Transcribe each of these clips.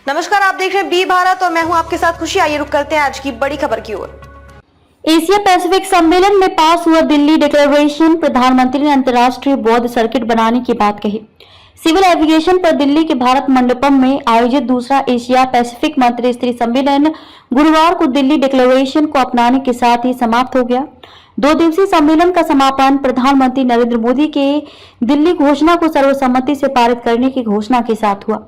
नमस्कार, आप देख रहे हैं बी भारत और मैं हूं आपके साथ खुशी। आइए रुक करते हैं आज की बड़ी खबर की ओर। एशिया पैसिफिक सम्मेलन में पास हुआ दिल्ली डिक्लेरेशन। प्रधानमंत्री ने अंतर्राष्ट्रीय बौद्ध सर्किट बनाने की बात कही। सिविल एविएशन पर दिल्ली के भारत मंडपम में आयोजित दूसरा एशिया पैसिफिक मंत्री स्तरीय सम्मेलन गुरुवार को दिल्ली डिक्लेरेशन को अपनाने के साथ ही समाप्त हो गया। 2 दिवसीय सम्मेलन का समापन प्रधानमंत्री नरेंद्र मोदी के दिल्ली घोषणा को सर्वसम्मति से पारित करने की घोषणा के साथ हुआ।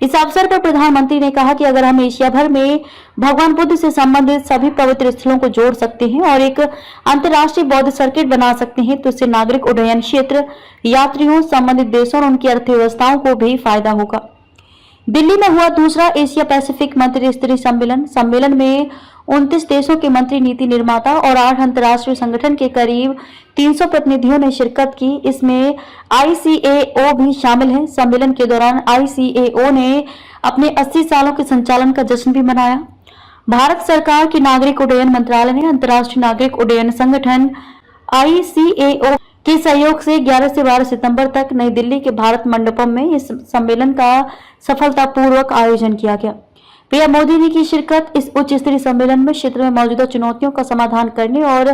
इस अवसर पर प्रधानमंत्री ने कहा कि अगर हम एशिया भर में भगवान बुद्ध से संबंधित सभी पवित्र स्थलों को जोड़ सकते हैं और एक अंतर्राष्ट्रीय बौद्ध सर्किट बना सकते हैं तो इससे नागरिक उड्डयन क्षेत्र, यात्रियों, संबंधित देशों और उनकी अर्थव्यवस्थाओं को भी फायदा होगा। दिल्ली में हुआ दूसरा एशिया पैसिफिक मंत्री स्तरीय सम्मेलन में 29 देशों के मंत्री, नीति निर्माता और 8 अंतर्राष्ट्रीय संगठन के करीब 300 प्रतिनिधियों ने शिरकत की। इसमें ICAO भी शामिल है। सम्मेलन के दौरान ICAO ने अपने 80 सालों के संचालन का जश्न भी मनाया। भारत सरकार के नागरिक उड्डयन मंत्रालय ने अंतर्राष्ट्रीय नागरिक उड्डयन संगठन ICAO के सहयोग से 11 से 12 सितंबर तक नई दिल्ली के भारत मंडपम में इस सम्मेलन का सफलतापूर्वक आयोजन किया गया। पीएम मोदी ने की शिरकत। इस उच्च स्तरीय सम्मेलन में क्षेत्र में मौजूदा चुनौतियों का समाधान करने और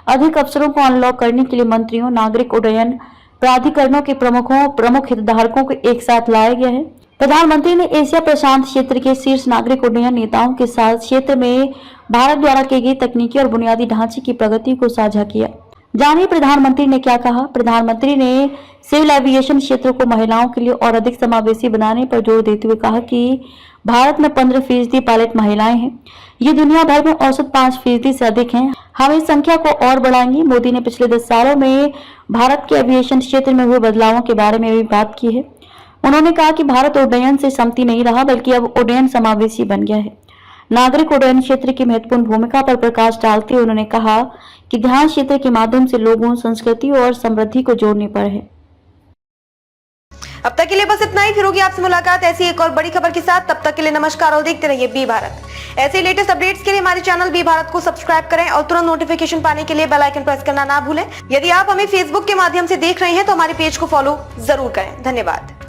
अधिक अवसरों को अनलॉक करने के लिए मंत्रियों, नागरिक उड्डयन प्राधिकरणों के प्रमुख हितधारकों को एक साथ लाया गया है। प्रधानमंत्री ने एशिया प्रशांत क्षेत्र के शीर्ष नागरिक उड्डयन नेताओं के साथ क्षेत्र में भारत द्वारा की गई तकनीकी और बुनियादी ढांचे की प्रगति को साझा किया। जानिए प्रधानमंत्री ने क्या कहा। प्रधानमंत्री ने सिविल एविएशन क्षेत्र को महिलाओं के लिए और अधिक समावेशी बनाने पर जोर देते हुए कहा कि भारत में 15% पायलट महिलाएं हैं। ये दुनिया भर में औसत 5% से अधिक हैं। हम इस संख्या को और बढ़ाएंगे। मोदी ने पिछले 10 सालों में भारत के एविएशन क्षेत्र में हुए बदलावों के बारे में भी बात की है। उन्होंने कहा कि भारत उड्डयन से समती नहीं रहा बल्कि अब उड्डयन समावेशी बन गया है। नागरिक उड्डयन क्षेत्र की महत्वपूर्ण भूमिका पर प्रकाश डालते हुए उन्होंने कहा कि ध्यान क्षेत्र के माध्यम से लोगों, संस्कृति और समृद्धि को जोड़ने पर है। अब तक के लिए बस इतना ही। फिर होगी आपसे मुलाकात ऐसी एक और बड़ी खबर के साथ। तब तक के लिए नमस्कार और देखते रहिए बी भारत। ऐसे लेटेस्ट अपडेट्स के लिए हमारे चैनल बी भारत को सब्सक्राइब करें और तुरंत नोटिफिकेशन पाने के लिए बेल आइकन प्रेस करना ना भूलें। यदि आप हमें फेसबुक के माध्यम से देख रहे हैं तो हमारे पेज को फॉलो जरूर करें। धन्यवाद।